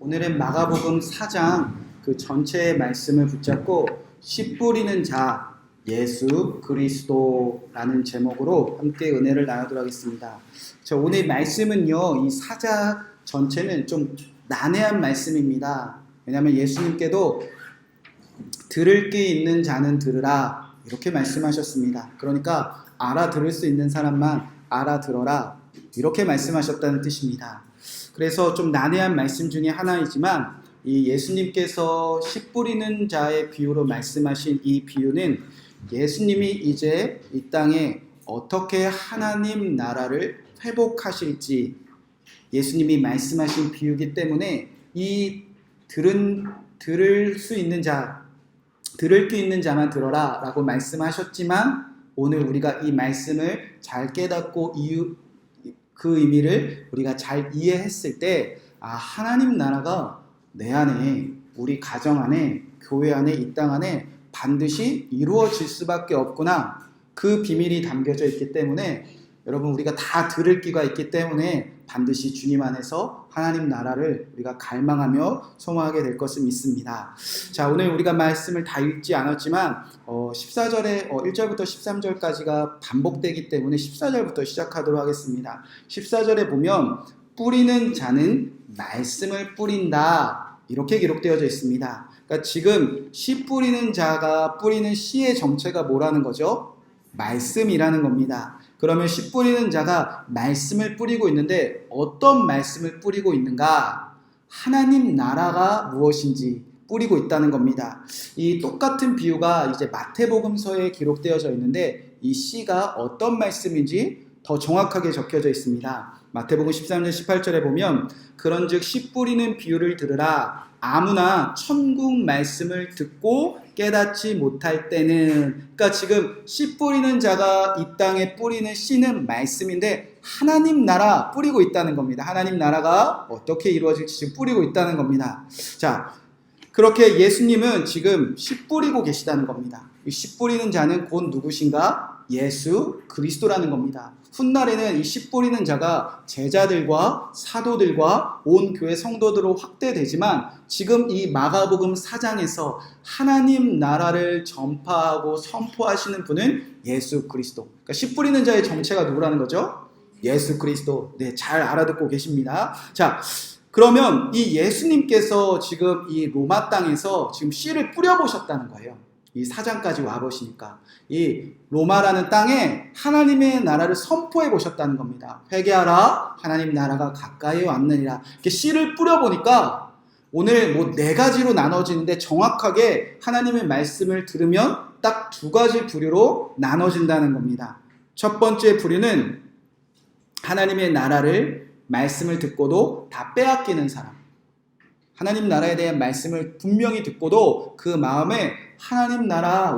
오늘은 마가복음 4장 그 전체의 말씀을 붙잡고 씨 뿌리는 자 예수 그리스도라는 제목으로 함께 은혜를 나누도록 하겠습니다. 오늘 말씀은요, 이 4장 전체는 좀 난해한 말씀입니다. 왜냐하면 예수님께도 들을 귀 있는 자는 들으라 이렇게 말씀하셨습니다. 그러니까 알아들을 수 있는 사람만 알아들어라 이렇게 말씀하셨다는 뜻입니다. 그래서 좀 난해한 말씀 중에 하나이지만 이 예수님께서 씨 뿌리는 자의 비유로 말씀하신 이 비유는 예수님이 이제 이 땅에 어떻게 하나님 나라를 회복하실지 예수님이 말씀하신 비유이기 때문에 이 들을 수 있는 자, 들을 귀 있는 자만 들어라 라고 말씀하셨지만 오늘 우리가 이 말씀을 잘 깨닫고 그 의미를 우리가 잘 이해했을 때 하나님 나라가 내 안에, 우리 가정 안에, 교회 안에, 이 땅 안에 반드시 이루어질 수밖에 없구나. 그 비밀이 담겨져 있기 때문에 여러분 우리가 다 들을 귀가 있기 때문에 반드시 주님 안에서 하나님 나라를 우리가 갈망하며 소망하게 될 것을 믿습니다. 자, 오늘 우리가 말씀을 다 읽지 않았지만 14절에 1절부터 13절까지가 반복되기 때문에 14절부터 시작하도록 하겠습니다. 14절에 보면 뿌리는 자는 말씀을 뿌린다 이렇게 기록되어져 있습니다. 그러니까 지금 씨 뿌리는 자가 뿌리는 씨의 정체가 뭐라는 거죠? 말씀이라는 겁니다. 그러면 씨 뿌리는 자가 말씀을 뿌리고 있는데 어떤 말씀을 뿌리고 있는가? 하나님 나라가 무엇인지 뿌리고 있다는 겁니다. 이 똑같은 비유가 이제 마태복음서에 기록되어져 있는데 이 씨가 어떤 말씀인지 더 정확하게 적혀져 있습니다. 마태복음 13장 18절에 보면 그런즉 씨 뿌리는 비유를 들으라. 아무나 천국 말씀을 듣고 깨닫지 못할 때는, 그러니까 지금 씨 뿌리는 자가 이 땅에 뿌리는 씨는 말씀인데 하나님 나라 뿌리고 있다는 겁니다. 하나님 나라가 어떻게 이루어질지 지금 뿌리고 있다는 겁니다. 자, 그렇게 예수님은 지금 씨 뿌리고 계시다는 겁니다. 이 씨 뿌리는 자는 곧 누구신가? 예수 그리스도라는 겁니다. 훗날에는 이 씨 뿌리는 자가 제자들과 사도들과 온 교회 성도들로 확대되지만 지금 이 마가복음 4장에서 하나님 나라를 전파하고 선포하시는 분은 예수 그리스도. 그러니까 씨 뿌리는 자의 정체가 누구라는 거죠? 예수 그리스도. 네, 잘 알아듣고 계십니다. 자, 그러면 이 예수님께서 지금 이 로마 땅에서 지금 씨를 뿌려보셨다는 거예요. 이 4장까지 와보시니까 이 로마라는 땅에 하나님의 나라를 선포해 보셨다는 겁니다. 회개하라, 하나님 나라가 가까이 왔느니라. 이렇게 씨를 뿌려보니까 오늘 뭐 4가지로 나눠지는데 정확하게 하나님의 말씀을 들으면 딱 2가지 부류로 나눠진다는 겁니다. 첫 번째 부류는 하나님의 나라를 말씀을 듣고도 다 빼앗기는 사람. 하나님 나라에 대한 말씀을 분명히 듣고도 그 마음에 하나님 나라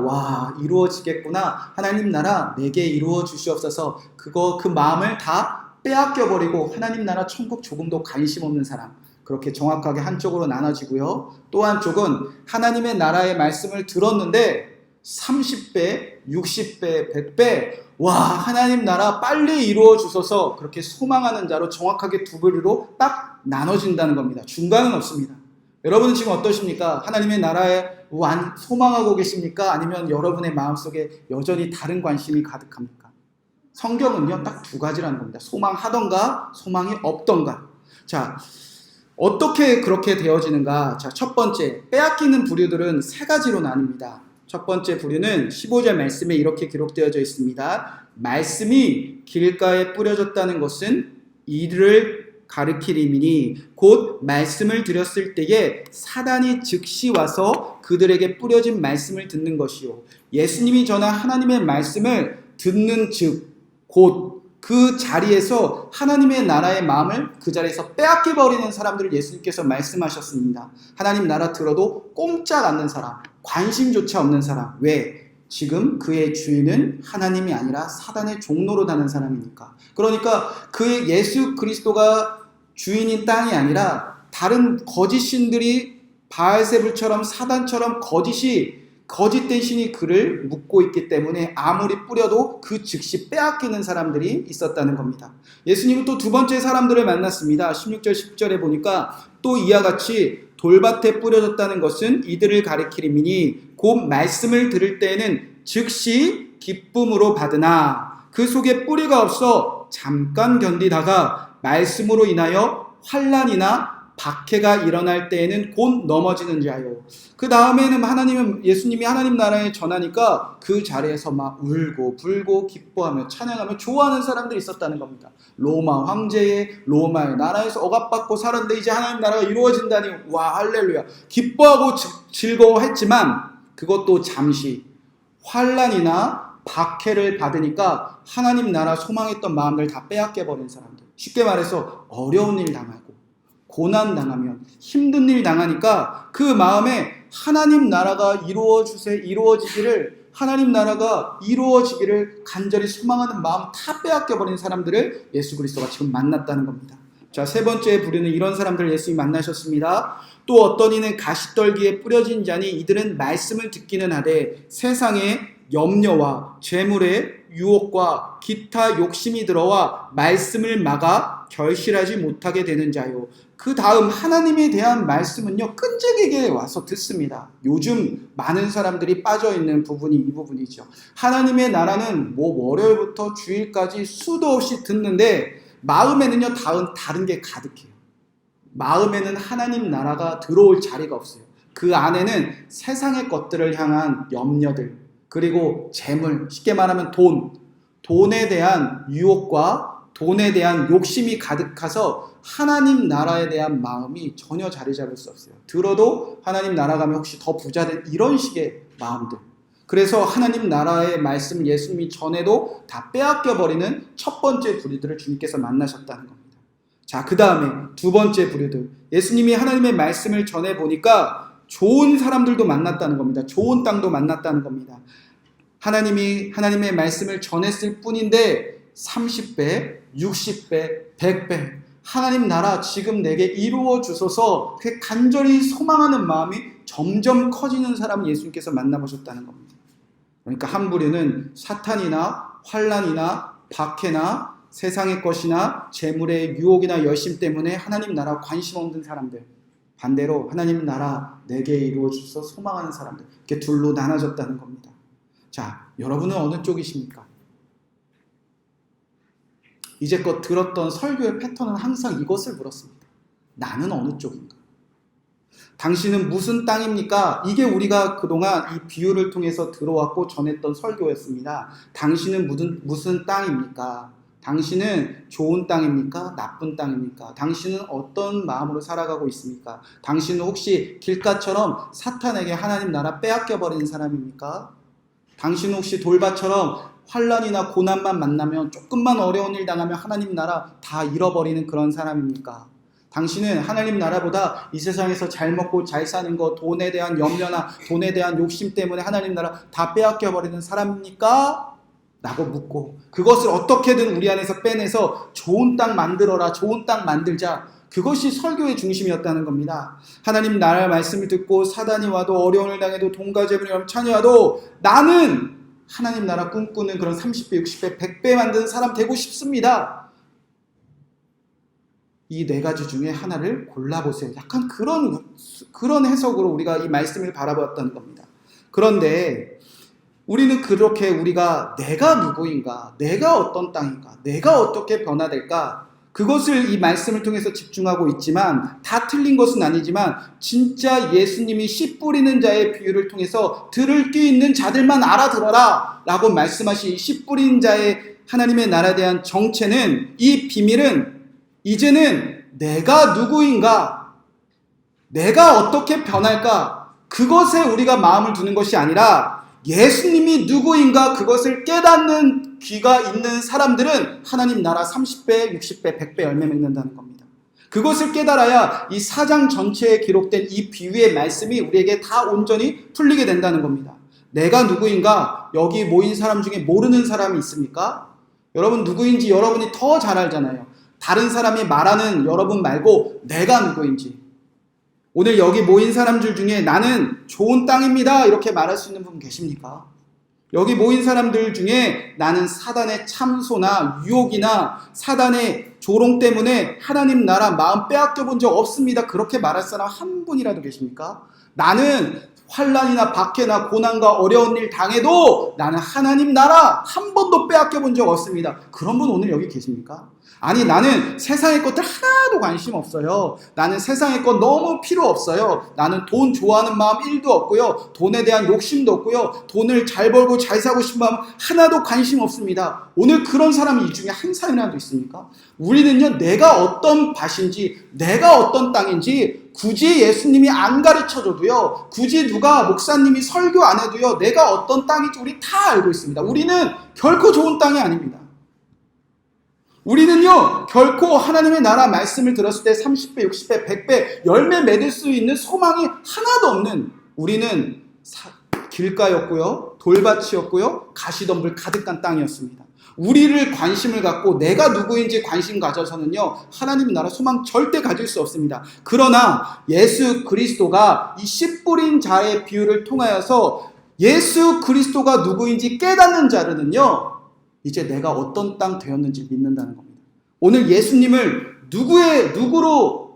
이루어지겠구나. 하나님 나라 내게 이루어 주시옵소서. 그 마음을 다 빼앗겨버리고 하나님 나라 천국 조금도 관심 없는 사람. 그렇게 정확하게 한쪽으로 나눠지고요. 또 한쪽은 하나님의 나라의 말씀을 들었는데 30배, 60배, 100배 하나님 나라 빨리 이루어 주소서 그렇게 소망하는 자로 정확하게 2부류로 딱 나눠진다는 겁니다. 중간은 없습니다. 여러분은 지금 어떠십니까? 하나님의 나라에 소망하고 계십니까? 아니면 여러분의 마음속에 여전히 다른 관심이 가득합니까? 성경은요 딱 2가지라는 겁니다. 소망하던가 소망이 없던가. 자, 어떻게 그렇게 되어지는가? 자, 첫 번째, 빼앗기는 부류들은 3가지로 나뉩니다. 첫 번째 부류는 15절 말씀에 이렇게 기록되어져 있습니다. 말씀이 길가에 뿌려졌다는 것은 이를 가리키림이니 곧 말씀을 드렸을 때에 사단이 즉시 와서 그들에게 뿌려진 말씀을 듣는 것이요. 예수님이 전한 하나님의 말씀을 듣는 즉 곧 그 자리에서 하나님의 나라의 마음을 그 자리에서 빼앗겨버리는 사람들을 예수님께서 말씀하셨습니다. 하나님 나라 들어도 꼼짝 않는 사람, 관심조차 없는 사람. 왜? 지금 그의 주인은 하나님이 아니라 사단의 종로로 다는 사람이니까. 그러니까 그 예수 그리스도가 주인인 땅이 아니라 다른 거짓 신들이 바알세불처럼 사단처럼 거짓된 신이 그를 묶고 있기 때문에 아무리 뿌려도 그 즉시 빼앗기는 사람들이 있었다는 겁니다. 예수님은 또 2번째 사람들을 만났습니다. 16절 10절에 보니까 또 이와 같이 돌밭에 뿌려졌다는 것은 이들을 가리키림이니 곧 말씀을 들을 때에는 즉시 기쁨으로 받으나 그 속에 뿌리가 없어 잠깐 견디다가 말씀으로 인하여 환난이나 박해가 일어날 때에는 곧 넘어지는 자요. 그 다음에는 예수님이 하나님 나라에 전하니까 그 자리에서 막 울고 불고 기뻐하며 찬양하며 좋아하는 사람들이 있었다는 겁니다. 로마 황제의 로마의 나라에서 억압받고 살았는데 이제 하나님 나라가 이루어진다니 와 할렐루야 기뻐하고 즐거워했지만 그것도 잠시 환난이나 박해를 받으니까 하나님 나라 소망했던 마음들 다 빼앗겨버린 사람들. 쉽게 말해서 어려운 일 당하고 고난 당하면 힘든 일 당하니까 그 마음에 하나님 나라가 이루어지기를 간절히 소망하는 마음 다 빼앗겨버린 사람들을 예수 그리스도가 지금 만났다는 겁니다. 자, 세 번째 부류는 이런 사람들을 예수님이 만나셨습니다. 또 어떤 이는 가시떨기에 뿌려진 자니 이들은 말씀을 듣기는 하되 세상의 염려와 재물의 유혹과 기타 욕심이 들어와 말씀을 막아 결실하지 못하게 되는 자요. 그 다음 하나님에 대한 말씀은요 끈질기게 와서 듣습니다. 요즘 많은 사람들이 빠져있는 부분이 이 부분이죠. 하나님의 나라는 월요일부터 주일까지 수도 없이 듣는데 마음에는요 다른 게 가득해요. 마음에는 하나님 나라가 들어올 자리가 없어요. 그 안에는 세상의 것들을 향한 염려들, 그리고 재물, 쉽게 말하면 돈에 대한 유혹과 돈에 대한 욕심이 가득해서 하나님 나라에 대한 마음이 전혀 자리 잡을 수 없어요. 들어도 하나님 나라 가면 혹시 더 부자 된 이런 식의 마음들. 그래서 하나님 나라의 말씀 예수님이 전에도 다 빼앗겨버리는 첫 번째 부류들을 주님께서 만나셨다는 겁니다. 자, 그 다음에 두 번째 부류들. 예수님이 하나님의 말씀을 전해보니까 좋은 사람들도 만났다는 겁니다. 좋은 땅도 만났다는 겁니다. 하나님이 하나님의 말씀을 전했을 뿐인데 30배, 60배, 100배 하나님 나라 지금 내게 이루어 주소서 그 간절히 소망하는 마음이 점점 커지는 사람을 예수님께서 만나보셨다는 겁니다. 그러니까 한 부류는 사탄이나 환난이나 박해나 세상의 것이나 재물의 유혹이나 열심 때문에 하나님 나라 관심 없는 사람들, 반대로 하나님 나라 내게 이루어 주소서 소망하는 사람들, 이렇게 둘로 나눠졌다는 겁니다. 자, 여러분은 어느 쪽이십니까? 이제껏 들었던 설교의 패턴은 항상 이것을 물었습니다. 나는 어느 쪽인가? 당신은 무슨 땅입니까? 이게 우리가 그동안 이 비유를 통해서 들어왔고 전했던 설교였습니다. 당신은 무슨 땅입니까? 당신은 좋은 땅입니까? 나쁜 땅입니까? 당신은 어떤 마음으로 살아가고 있습니까? 당신은 혹시 길가처럼 사탄에게 하나님 나라 빼앗겨버리는 사람입니까? 당신은 혹시 돌밭처럼 환난이나 고난만 만나면 조금만 어려운 일 당하면 하나님 나라 다 잃어버리는 그런 사람입니까? 당신은 하나님 나라보다 이 세상에서 잘 먹고 잘 사는 것, 돈에 대한 염려나 돈에 대한 욕심 때문에 하나님 나라 다 빼앗겨버리는 사람입니까? 라고 묻고 그것을 어떻게든 우리 안에서 빼내서 좋은 땅 만들어라, 좋은 땅 만들자. 그것이 설교의 중심이었다는 겁니다. 하나님 나라의 말씀을 듣고 사단이 와도 어려움을 당해도 돈과 재물이 넘쳐나니 와도 나는 하나님 나라 꿈꾸는 그런 30배, 60배, 100배 만드는 사람 되고 싶습니다. 이 네 가지 중에 하나를 골라보세요. 약간 그런 해석으로 우리가 이 말씀을 바라보았다는 겁니다. 그런데 우리는 그렇게 우리가 내가 누구인가, 내가 어떤 땅인가, 내가 어떻게 변화될까, 그것을 이 말씀을 통해서 집중하고 있지만 다 틀린 것은 아니지만 진짜 예수님이 씨 뿌리는 자의 비유를 통해서 들을 귀 있는 자들만 알아들어라 라고 말씀하신 씨 뿌리는 자의 하나님의 나라에 대한 정체는, 이 비밀은 이제는 내가 누구인가, 내가 어떻게 변할까, 그것에 우리가 마음을 두는 것이 아니라 예수님이 누구인가 그것을 깨닫는 귀가 있는 사람들은 하나님 나라 30배, 60배, 100배 열매 맺는다는 겁니다. 그것을 깨달아야 이 4장 전체에 기록된 이 비유의 말씀이 우리에게 다 온전히 풀리게 된다는 겁니다. 내가 누구인가? 여기 모인 사람 중에 모르는 사람이 있습니까? 여러분 누구인지 여러분이 더 잘 알잖아요. 다른 사람이 말하는 여러분 말고 내가 누구인지. 오늘 여기 모인 사람들 중에 나는 좋은 땅입니다 이렇게 말할 수 있는 분 계십니까? 여기 모인 사람들 중에 나는 사단의 참소나 유혹이나 사단의 조롱 때문에 하나님 나라 마음 빼앗겨 본 적 없습니다. 그렇게 말할 사람 한 분이라도 계십니까? 나는 환난이나 박해나 고난과 어려운 일 당해도 나는 하나님 나라 한 번도 빼앗겨 본 적 없습니다. 그런 분 오늘 여기 계십니까? 아니, 나는 세상의 것들 하나도 관심 없어요. 나는 세상의 것 너무 필요 없어요. 나는 돈 좋아하는 마음 1도 없고요. 돈에 대한 욕심도 없고요. 돈을 잘 벌고 잘 사고 싶은 마음 하나도 관심 없습니다. 오늘 그런 사람이 이 중에 한 사람이라도 있습니까? 우리는요, 내가 어떤 밭인지, 내가 어떤 땅인지 굳이 예수님이 안 가르쳐줘도요, 굳이 누가 목사님이 설교 안 해도요, 내가 어떤 땅인지 우리 다 알고 있습니다. 우리는 결코 좋은 땅이 아닙니다. 우리는요, 결코 하나님의 나라 말씀을 들었을 때 30배, 60배, 100배 열매 맺을 수 있는 소망이 하나도 없는, 우리는 길가였고요, 돌밭이었고요, 가시덤불 가득한 땅이었습니다. 우리를 관심을 갖고 내가 누구인지 관심 가져서는요, 하나님 나라 소망 절대 가질 수 없습니다. 그러나 예수 그리스도가 이 씨 뿌린 자의 비유를 통하여서 예수 그리스도가 누구인지 깨닫는 자들은요, 이제 내가 어떤 땅 되었는지 믿는다는 겁니다. 오늘 예수님을 누구로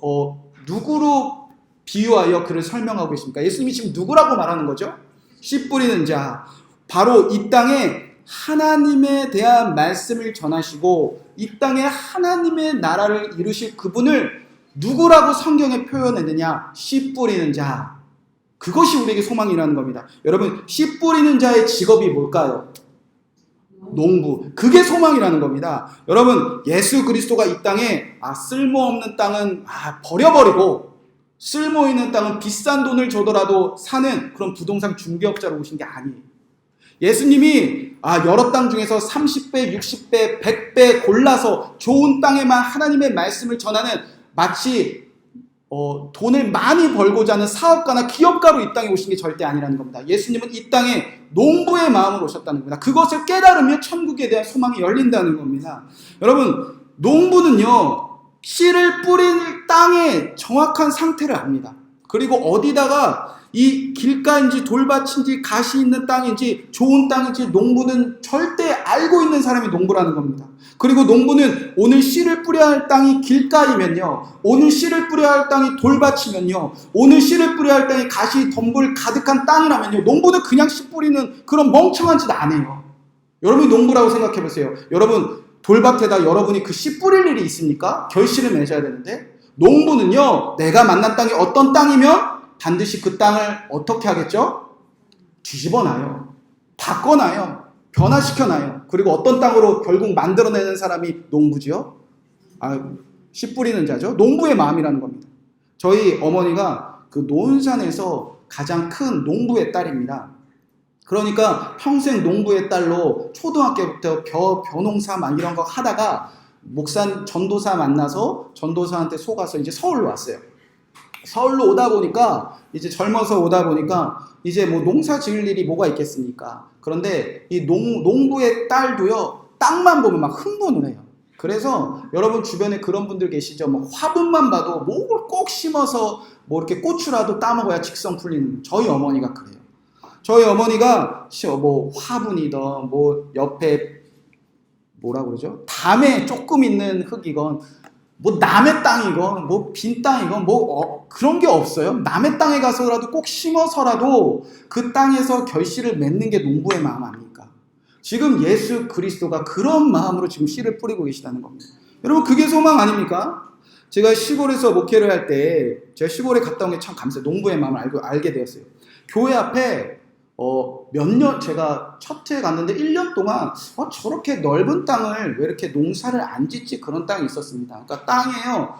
비유하여 그를 설명하고 계십니까? 예수님이 지금 누구라고 말하는 거죠? 씨 뿌리는 자. 바로 이 땅에 하나님에 대한 말씀을 전하시고 이 땅에 하나님의 나라를 이루실 그분을 누구라고 성경에 표현했느냐? 씨 뿌리는 자. 그것이 우리에게 소망이라는 겁니다. 여러분, 씨 뿌리는 자의 직업이 뭘까요? 농부. 그게 소망이라는 겁니다. 여러분, 예수 그리스도가 이 땅에 쓸모없는 땅은 버려버리고 쓸모 있는 땅은 비싼 돈을 줘더라도 사는 그런 부동산 중개업자로 오신 게 아니에요. 예수님이 여러 땅 중에서 30배, 60배, 100배 골라서 좋은 땅에만 하나님의 말씀을 전하는, 마치 돈을 많이 벌고자 하는 사업가나 기업가로 이 땅에 오신 게 절대 아니라는 겁니다. 예수님은 이 땅에 농부의 마음으로 오셨다는 겁니다. 그것을 깨달으면 천국에 대한 소망이 열린다는 겁니다. 여러분, 농부는요, 씨를 뿌린 땅의 정확한 상태를 압니다. 그리고 어디다가 이 길가인지 돌밭인지 가시 있는 땅인지 좋은 땅인지 농부는 절대 알고 있는 사람이 농부라는 겁니다. 그리고 농부는 오늘 씨를 뿌려야 할 땅이 길가이면요, 오늘 씨를 뿌려야 할 땅이 돌밭이면요, 오늘 씨를 뿌려야 할 땅이 가시 덤불 가득한 땅이라면요, 농부는 그냥 씨 뿌리는 그런 멍청한 짓 안 해요. 여러분이 농부라고 생각해 보세요. 여러분, 돌밭에다 여러분이 그 씨 뿌릴 일이 있습니까? 결실을 맺어야 되는데, 농부는요, 내가 만난 땅이 어떤 땅이면 반드시 그 땅을 어떻게 하겠죠? 뒤집어놔요. 바꿔놔요. 변화시켜놔요. 그리고 어떤 땅으로 결국 만들어내는 사람이 농부지요? 씨 뿌리는 자죠. 농부의 마음이라는 겁니다. 저희 어머니가 그 논산에서 가장 큰 농부의 딸입니다. 그러니까 평생 농부의 딸로 초등학교부터 벼농사 막 이런 거 하다가 전도사 만나서 전도사한테 속아서 이제 서울로 왔어요. 서울로 오다 보니까 이제 젊어서 오다 보니까 이제 뭐 농사 지을 일이 뭐가 있겠습니까? 그런데 이 농부의 딸도요, 땅만 보면 막 흥분을 해요. 그래서 여러분 주변에 그런 분들 계시죠? 뭐 화분만 봐도 뭘 꼭 심어서 뭐 이렇게 고추라도 따먹어야 직성 풀리는, 저희 어머니가 그래요. 저희 어머니가 뭐 화분이든 뭐 옆에 뭐라 그러죠? 담에 조금 있는 흙이건 뭐 남의 땅이건 뭐 빈 땅이건 그런 게 없어요. 남의 땅에 가서라도 꼭 심어서라도 그 땅에서 결실을 맺는 게 농부의 마음 아닙니까? 지금 예수 그리스도가 그런 마음으로 지금 씨를 뿌리고 계시다는 겁니다. 여러분, 그게 소망 아닙니까? 제가 시골에서 목회를 할 때, 제가 시골에 갔다 온 게 참 감사해요. 농부의 마음을 알게 되었어요. 교회 앞에 제가 첫 해 갔는데 1년 동안 저렇게 넓은 땅을 왜 이렇게 농사를 안 짓지, 그런 땅이 있었습니다. 그러니까 땅에요,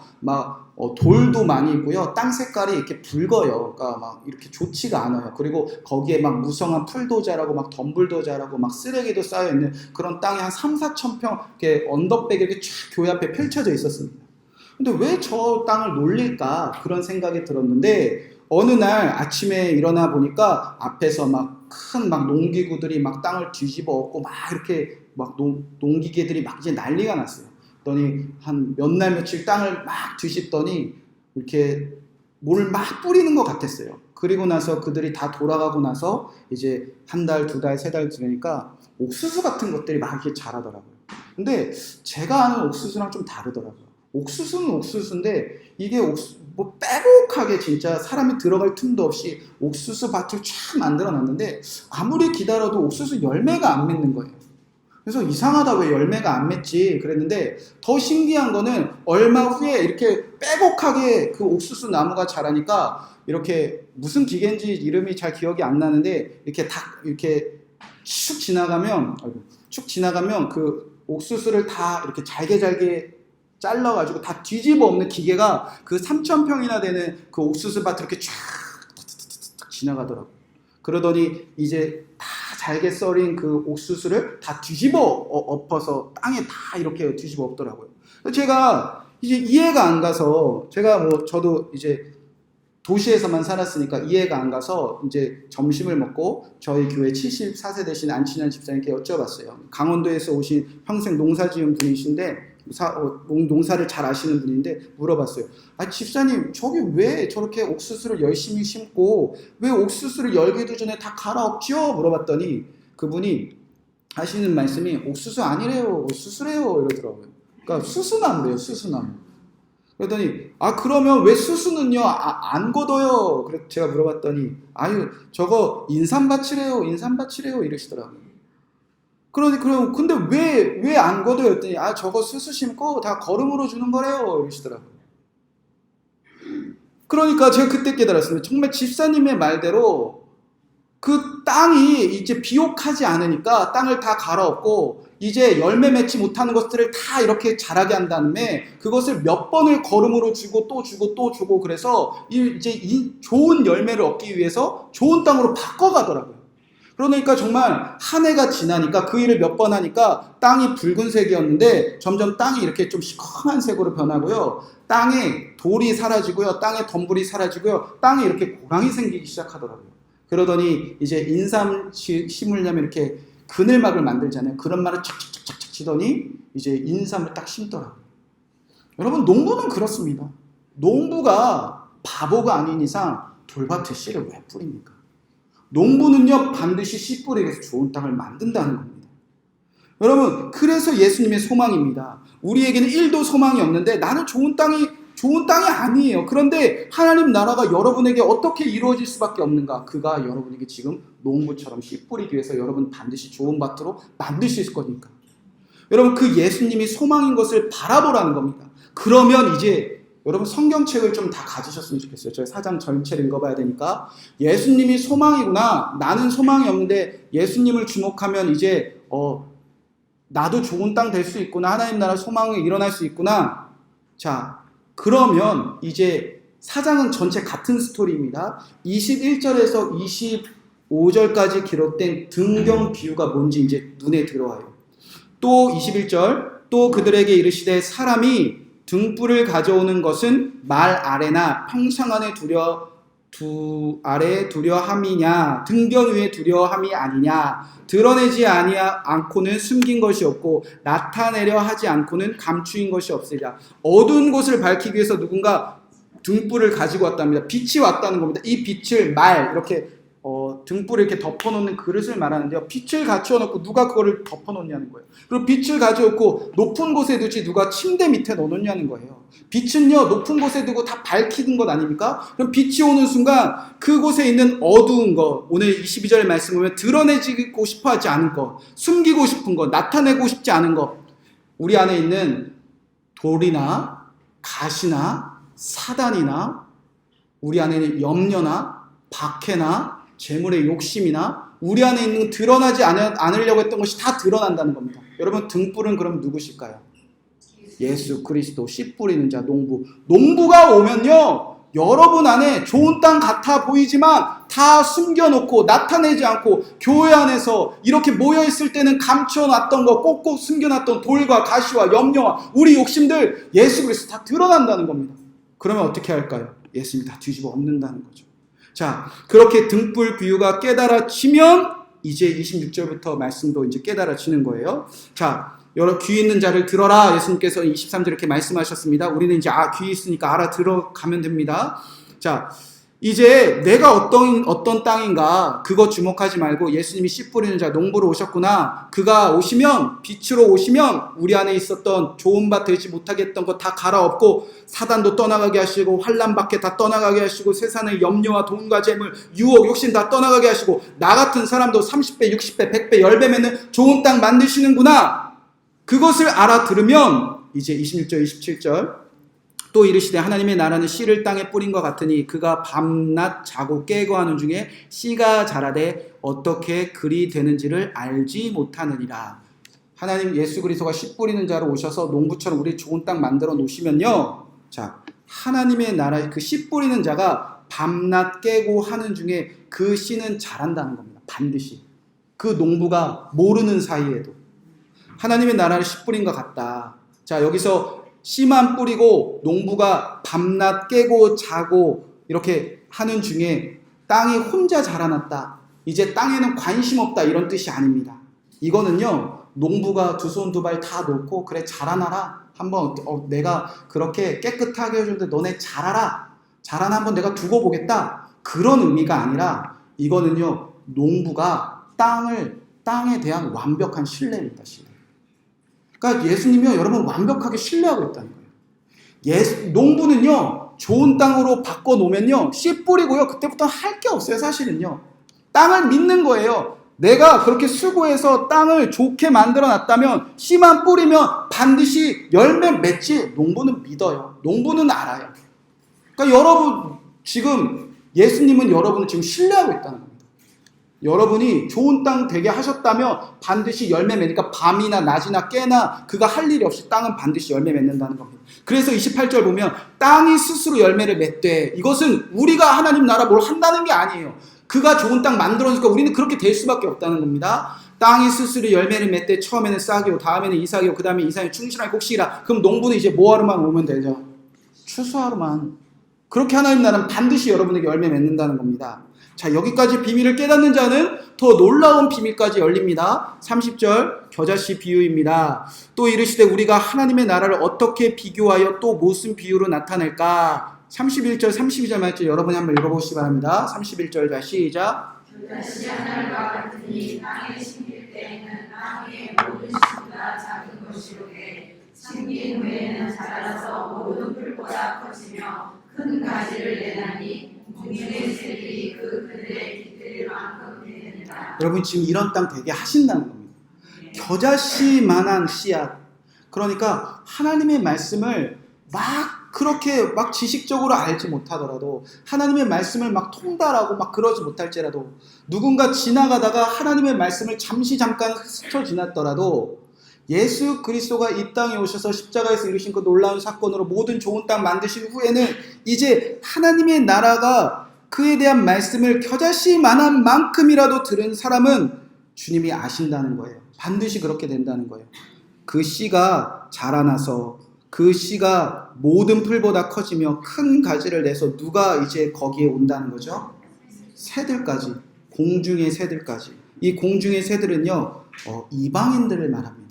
돌도 많이 있고요, 땅 색깔이 이렇게 붉어요. 그러니까 막 이렇게 좋지가 않아요. 그리고 거기에 막 무성한 풀도 자라고 막 덤불도 자라고 막 쓰레기도 쌓여 있는 그런 땅이 한 3-4천 평 이렇게 언덕백이 이렇게 쫙 교회 앞에 펼쳐져 있었습니다. 근데 왜 저 땅을 놀릴까, 그런 생각이 들었는데, 어느 날 아침에 일어나 보니까 앞에서 큰 농기구들이 땅을 뒤집어 엎고 이렇게 농기계들이 이제 난리가 났어요. 그랬더니 한 몇 날 며칠 땅을 뒤집더니 이렇게 뭘 뿌리는 것 같았어요. 그리고 나서 그들이 다 돌아가고 나서 이제 한 달, 두 달, 세 달 지나니까 옥수수 같은 것들이 이렇게 자라더라고요. 근데 제가 아는 옥수수랑 좀 다르더라고요. 옥수수는 옥수수인데 이게 뭐 빼곡하게 진짜 사람이 들어갈 틈도 없이 옥수수 밭을 쫙 만들어 놨는데 아무리 기다려도 옥수수 열매가 안 맺는 거예요. 그래서 이상하다, 왜 열매가 안 맺지 그랬는데, 더 신기한 거는 얼마 후에 이렇게 빼곡하게 그 옥수수 나무가 자라니까, 이렇게 무슨 기계인지 이름이 잘 기억이 안 나는데 이렇게 축 지나가면 그 옥수수를 다 이렇게 잘게 잘라가지고 다 뒤집어 엎는 기계가 그 3,000평이나 되는 그 옥수수 밭을 이렇게 쫙 지나가더라고요. 그러더니 이제 다 잘게 썰인 그 옥수수를 다 뒤집어 엎어서 땅에 다 이렇게 뒤집어 엎더라고요. 제가 이제 이해가 안 가서, 저도 이제 도시에서만 살았으니까 이해가 안 가서 이제 점심을 먹고 저희 교회 74세 되신 안친환 집사님께 여쭤봤어요. 강원도에서 오신 평생 농사 지은 분이신데, 농사를 잘 아시는 분인데 물어봤어요. 집사님, 저기 왜 저렇게 옥수수를 열심히 심고 왜 옥수수를 열기도 전에 다 갈아엎지요? 물어봤더니 그분이 하시는 말씀이 옥수수 아니래요, 수수래요 이러더라고요. 그러니까 수수나무래요, 수수나무. 그러더니 그러면 왜 수수는요 안 걷어요? 그래서 제가 물어봤더니 저거 인삼밭이래요 이러시더라고요. 근데 왜 안 걷어요? 했더니 저거 수수 심고 다 거름으로 주는 거래요 이러시더라고요. 그러니까 제가 그때 깨달았습니다. 정말 집사님의 말대로 그 땅이 이제 비옥하지 않으니까 땅을 다 갈아엎고 이제 열매 맺지 못하는 것들을 다 이렇게 자라게 한 다음에 그것을 몇 번을 거름으로 주고 또 주고 그래서 이제 이 좋은 열매를 얻기 위해서 좋은 땅으로 바꿔가더라고요. 그러니까 정말 한 해가 지나니까 그 일을 몇 번 하니까 땅이 붉은색이었는데 점점 땅이 이렇게 좀 시커먼 색으로 변하고요. 땅에 돌이 사라지고요. 땅에 덤불이 사라지고요. 땅에 이렇게 고랑이 생기기 시작하더라고요. 그러더니 이제 인삼 심으려면 이렇게 그늘막을 만들잖아요. 그런 말을 착착착착 치더니 이제 인삼을 딱 심더라고요. 여러분, 농부는 그렇습니다. 농부가 바보가 아닌 이상 돌밭에 씨를 왜 뿌립니까? 농부는요 반드시 씨 뿌리기 위해서 좋은 땅을 만든다는 겁니다. 여러분, 그래서 예수님의 소망입니다. 우리에게는 1도 소망이 없는데 나는 좋은 땅이 아니에요. 그런데 하나님 나라가 여러분에게 어떻게 이루어질 수밖에 없는가? 그가 여러분에게 지금 농부처럼 씨 뿌리기 위해서 여러분 반드시 좋은 밭으로 만드실 거니까. 여러분, 그 예수님이 소망인 것을 바라보라는 겁니다. 그러면 이제 여러분 성경책을 좀 다 가지셨으면 좋겠어요. 저희 4장 전체를 읽어봐야 되니까. 예수님이 소망이구나. 나는 소망이 없는데 예수님을 주목하면 이제 나도 좋은 땅 될 수 있구나. 하나님 나라 소망이 일어날 수 있구나. 자, 그러면 이제 4장은 전체 같은 스토리입니다. 21절에서 25절까지 기록된 등경 비유가 뭔지 이제 눈에 들어와요. 또 21절, 또 그들에게 이르시되 사람이 등불을 가져오는 것은 말 아래나 평상 안에 두려함이냐, 등경 위에 두려함이 아니냐. 드러내지 않고는 숨긴 것이 없고 나타내려 하지 않고는 감추인 것이 없으리라. 어두운 곳을 밝히기 위해서 누군가 등불을 가지고 왔답니다. 빛이 왔다는 겁니다. 이 빛을 이렇게 등불을 이렇게 덮어놓는 그릇을 말하는데요. 빛을 갖춰놓고 누가 그거를 덮어놓냐는 거예요. 그리고 빛을 가져오고 높은 곳에 두지 누가 침대 밑에 넣어놓냐는 거예요. 빛은요 높은 곳에 두고 다 밝히는 것 아닙니까? 그럼 빛이 오는 순간 그곳에 있는 어두운 것, 오늘 22절 말씀 보면 드러내지고 싶어 하지 않은 것, 숨기고 싶은 것, 나타내고 싶지 않은 것, 우리 안에 있는 돌이나 가시나 사단이나 우리 안에 있는 염려나 박해나 재물의 욕심이나 우리 안에 있는 드러나지 않으려고 했던 것이 다 드러난다는 겁니다. 여러분, 등불은 그럼 누구실까요? 예수 그리스도, 씨 뿌리는 자, 농부가 오면요 여러분 안에 좋은 땅 같아 보이지만 다 숨겨놓고 나타내지 않고 교회 안에서 이렇게 모여있을 때는 감춰놨던 거, 꼭꼭 숨겨놨던 돌과 가시와 염려와 우리 욕심들, 예수 그리스도 다 드러난다는 겁니다. 그러면 어떻게 할까요? 예수님이 다 뒤집어 엎는다는 거죠. 자, 그렇게 등불 비유가 깨달아지면 이제 26절부터 말씀도 이제 깨달아지는 거예요. 자, 여러 귀 있는 자를 들어라. 예수님께서 23절 이렇게 말씀하셨습니다. 우리는 이제 귀 있으니까 알아들어가면 됩니다. 자, 이제 내가 어떤 땅인가 그거 주목하지 말고 예수님이 씨 뿌리는 자 농부로 오셨구나. 그가 오시면 빛으로 오시면 우리 안에 있었던 좋은 밭 되지 못하게 했던 거 다 갈아엎고 사단도 떠나가게 하시고 환난 밖에 다 떠나가게 하시고 세상의 염려와 돈과 재물 유혹 욕심 다 떠나가게 하시고 나 같은 사람도 30배 60배 100배 10배 맺는 좋은 땅 만드시는구나. 그것을 알아들으면 이제 26절 27절 또 이르시되 하나님의 나라는 씨를 땅에 뿌린 것 같으니 그가 밤낮 자고 깨고 하는 중에 씨가 자라되 어떻게 그리 되는지를 알지 못하느니라. 하나님 예수 그리스도가 씨 뿌리는 자로 오셔서 농부처럼 우리 좋은 땅 만들어 놓으시면요. 자, 하나님의 나라의 그 씨 뿌리는 자가 밤낮 깨고 하는 중에 그 씨는 자란다는 겁니다. 반드시. 그 농부가 모르는 사이에도. 하나님의 나라를 씨 뿌린 것 같다. 자, 여기서 씨만 뿌리고 농부가 밤낮 깨고 자고 이렇게 하는 중에 땅이 혼자 자라났다. 이제 땅에는 관심 없다 이런 뜻이 아닙니다. 이거는요. 농부가 두 손 두 발 다 놓고 그래 자라나라. 한번 내가 그렇게 깨끗하게 해줬는데 너네 자라라. 자라나 한번 내가 두고 보겠다. 그런 의미가 아니라 이거는요. 농부가 땅에 대한 완벽한 신뢰입니다. 신뢰. 그러니까 예수님이요, 여러분 완벽하게 신뢰하고 있다는 거예요. 농부는요, 좋은 땅으로 바꿔놓으면요, 씨 뿌리고요, 그때부터 할 게 없어요, 사실은요. 땅을 믿는 거예요. 내가 그렇게 수고해서 땅을 좋게 만들어 놨다면, 씨만 뿌리면 반드시 열매 맺지. 농부는 믿어요. 농부는 알아요. 그러니까 여러분, 지금, 예수님은 여러분을 지금 신뢰하고 있다는 겁니다. 여러분이 좋은 땅 되게 하셨다면 반드시 열매 맺으니까 밤이나 낮이나 깨나 그가 할 일이 없이 땅은 반드시 열매 맺는다는 겁니다. 그래서 28절 보면 땅이 스스로 열매를 맺되 이것은 우리가 하나님 나라 뭘 한다는 게 아니에요. 그가 좋은 땅 만들어주니까 우리는 그렇게 될 수밖에 없다는 겁니다. 땅이 스스로 열매를 맺되 처음에는 싹이요 다음에는 이삭이요 그 다음에 이삭이 충실하게 곡식이라. 그럼 농부는 이제 뭐하러만 오면 되죠? 추수하러만. 그렇게 하나님 나라는 반드시 여러분에게 열매 맺는다는 겁니다. 자, 여기까지 비밀을 깨닫는 자는 더 놀라운 비밀까지 열립니다. 30절 겨자씨 비유입니다. 또 이르시되 우리가 하나님의 나라를 어떻게 비교하여 또 무슨 비유로 나타낼까? 31절 32절 말씀 여러분이 한번 읽어보시기 바랍니다. 31절 자 시작. 겨자씨 하늘과 같으니 땅에 심길 때에는 땅의 모든 씨보다 작은 것이로되 심긴 후에는 자라서 모든 풀보다 커지며 큰 가지를 내나니 공중의 새들이 그 그늘에 깃들 만큼 되느니라. 여러분 지금 이런 땅 되게 하신다는 겁니다. 겨자씨만한 씨앗. 그러니까 하나님의 말씀을 막 그렇게 막 지식적으로 알지 못하더라도 하나님의 말씀을 막 통달하고 막 그러지 못할지라도 누군가 지나가다가 하나님의 말씀을 잠깐 스쳐 지났더라도 예수 그리스도가 이 땅에 오셔서 십자가에서 이루신 그 놀라운 사건으로 모든 좋은 땅 만드신 후에는 이제 하나님의 나라가 그에 대한 말씀을 겨자씨만한 만큼이라도 들은 사람은 주님이 아신다는 거예요. 반드시 그렇게 된다는 거예요. 그 씨가 자라나서 그 씨가 모든 풀보다 커지며 큰 가지를 내서 누가 이제 거기에 온다는 거죠? 새들까지, 공중의 새들까지. 이 공중의 새들은요, 이방인들을 말합니다.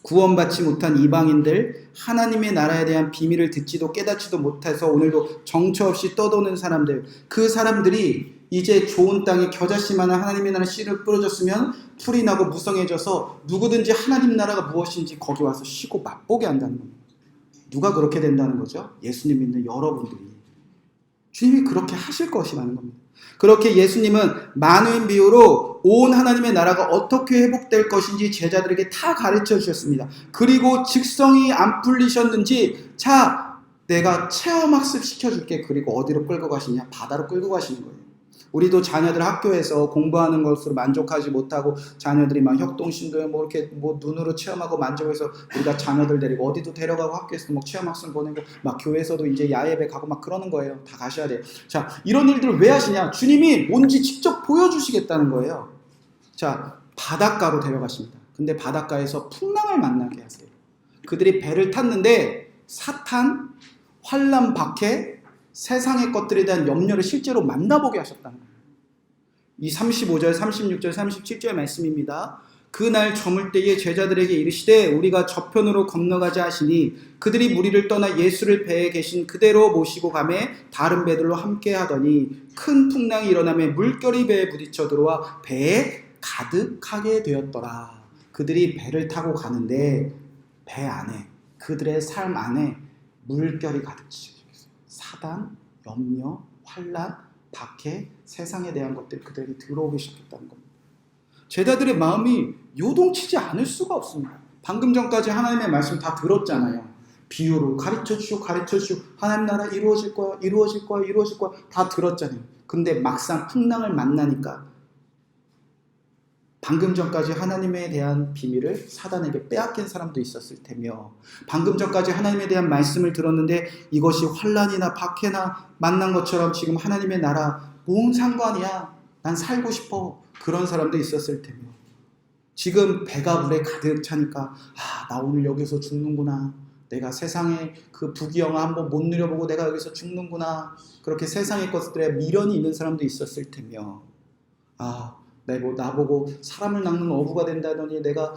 구원받지 못한 이방인들, 하나님의 나라에 대한 비밀을 듣지도 깨닫지도 못해서 오늘도 정처 없이 떠도는 사람들, 그 사람들이 이제 좋은 땅에 겨자씨만한 하나님의 나라 씨를 뿌려줬으면 풀이 나고 무성해져서 누구든지 하나님 나라가 무엇인지 거기 와서 쉬고 맛보게 한다는 겁니다. 누가 그렇게 된다는 거죠? 예수님 믿는 여러분들이. 주님이 그렇게 하실 것이라는 겁니다. 그렇게 예수님은 만회인 비유로 온 하나님의 나라가 어떻게 회복될 것인지 제자들에게 다 가르쳐 주셨습니다. 그리고 직성이 안 풀리셨는지 자, 내가 체험학습 시켜줄게. 그리고 어디로 끌고 가시냐? 바다로 끌고 가시는 거예요. 우리도 자녀들 학교에서 공부하는 것으로 만족하지 못하고 자녀들이 막 협동심도 뭐 이렇게 뭐 눈으로 체험하고 만져서 우리가 자녀들 데리고 어디도 데려가고 학교에서 막 체험학습 보내고 막 교회에서도 이제 야예배 가고 막 그러는 거예요. 다 가셔야 돼요. 자, 이런 일들을 왜 하시냐? 주님이 뭔지 직접 보여주시겠다는 거예요. 자, 바닷가로 데려가십니다. 근데 바닷가에서 풍랑을 만나게 하세요. 그들이 배를 탔는데 사탄, 환난, 박해, 세상의 것들에 대한 염려를 실제로 만나보게 하셨다는 거예요. 이 35절, 36절, 37절 말씀입니다. 그날 저물 때에 제자들에게 이르시되 우리가 저편으로 건너가자 하시니 그들이 무리를 떠나 예수를 배에 계신 그대로 모시고 가매 다른 배들로 함께 하더니 큰 풍랑이 일어나며 물결이 배에 부딪혀 들어와 배에 가득하게 되었더라. 그들이 배를 타고 가는데 배 안에, 그들의 삶 안에 물결이 가득 치고 있어요. 사단, 염려, 환난, 박해, 세상에 대한 것들이 그들에게 들어오기 시작했다는 겁니다. 제자들의 마음이 요동치지 않을 수가 없습니다. 방금 전까지 하나님의 말씀 다 들었잖아요. 비유로 가르쳐주시고 하나님 나라 이루어질 거야 다 들었잖아요. 근데 막상 풍랑을 만나니까 방금 전까지 하나님에 대한 비밀을 사단에게 빼앗긴 사람도 있었을 테며, 방금 전까지 하나님에 대한 말씀을 들었는데 이것이 환난이나 박해나 만난 것처럼 지금 하나님의 나라 뭔 상관이야, 난 살고 싶어, 그런 사람도 있었을 테며, 지금 배가 물에 가득 차니까 나 오늘 여기서 죽는구나, 내가 세상의 그 부귀영화 한번 못 누려보고 내가 여기서 죽는구나, 그렇게 세상의 것들에 미련이 있는 사람도 있었을 테며, 나보고 사람을 낚는 어부가 된다더니 내가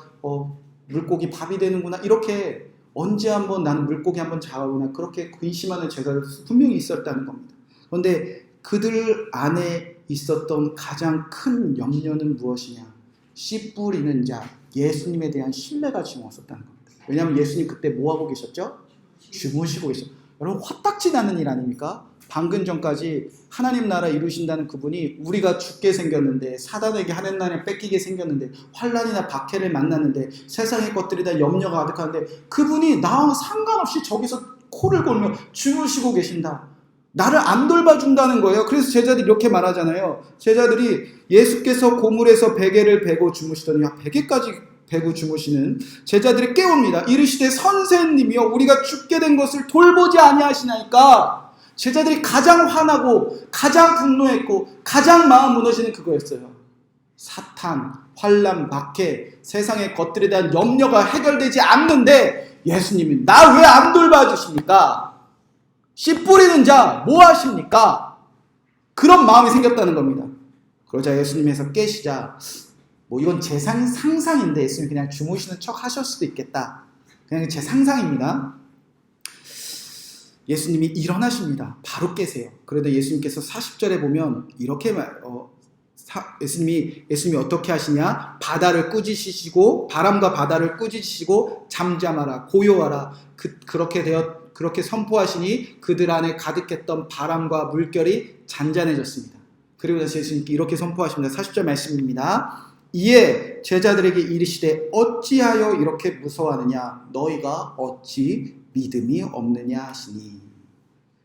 물고기 밥이 되는구나, 이렇게 언제 한번 나는 물고기 한번 잡아보나, 그렇게 근심하는 제자들 분명히 있었다는 겁니다. 그런데 그들 안에 있었던 가장 큰 염려는 무엇이냐? 씨 뿌리는 자, 예수님에 대한 신뢰가 지금 없었다는 겁니다. 왜냐하면 예수님 그때 뭐하고 계셨죠? 주무시고 계셨죠. 여러분, 화딱지 나는 일 아닙니까? 방금 전까지 하나님 나라 이루신다는 그분이 우리가 죽게 생겼는데, 사단에게 하는 나라에 뺏기게 생겼는데, 환난이나 박해를 만났는데, 세상의 것들이 다 염려가 가득한데 그분이 나와 상관없이 저기서 코를 골며 주무시고 계신다. 나를 안 돌봐준다는 거예요. 그래서 제자들이 이렇게 말하잖아요. 제자들이 예수께서 고물에서 베개를 베고 주무시더니 베개까지 베고 주무시는 제자들이 깨웁니다. 이르시되 선생님이여 우리가 죽게 된 것을 돌보지 아니하시나이까. 제자들이 가장 화나고 가장 분노했고 가장 마음 무너지는 그거였어요. 사탄, 환난, 박해, 세상의 것들에 대한 염려가 해결되지 않는데 예수님이 나 왜 안 돌봐주십니까? 씨 뿌리는 자 뭐 하십니까? 그런 마음이 생겼다는 겁니다. 그러자 예수님에서 깨시자, 이건 제 상상인데 예수님 그냥 주무시는 척 하실 수도 있겠다, 그냥 제 상상입니다. 예수님이 일어나십니다. 바로 깨세요. 그런데 예수님께서 40절에 보면 이렇게 예수님이 어떻게 하시냐? 바다를 꾸짖으시고 바람과 바다를 꾸짖으시고 잠잠하라 고요하라 그렇게 선포하시니 그들 안에 가득했던 바람과 물결이 잔잔해졌습니다. 그리고 다시 예수님께 이렇게 선포하십니다. 40절 말씀입니다. 이에 제자들에게 이르시되 어찌하여 이렇게 무서워하느냐? 너희가 어찌 믿음이 없느냐 하시니.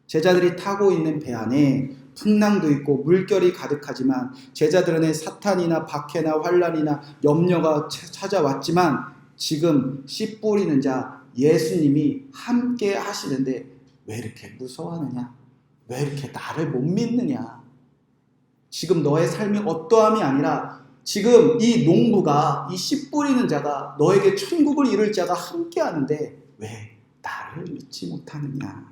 제자들이 타고 있는 배 안에 풍랑도 있고 물결이 가득하지만 제자들 안에 사탄이나 박해나 환난이나 염려가 찾아왔지만 지금 씨 뿌리는 자 예수님이 함께 하시는데 왜 이렇게 무서워하느냐? 왜 이렇게 나를 못 믿느냐? 지금 너의 삶이 어떠함이 아니라 지금 이 농부가, 이 씨 뿌리는 자가, 너에게 천국을 이룰 자가 함께 하는데 왜 나를 믿지 못하느냐?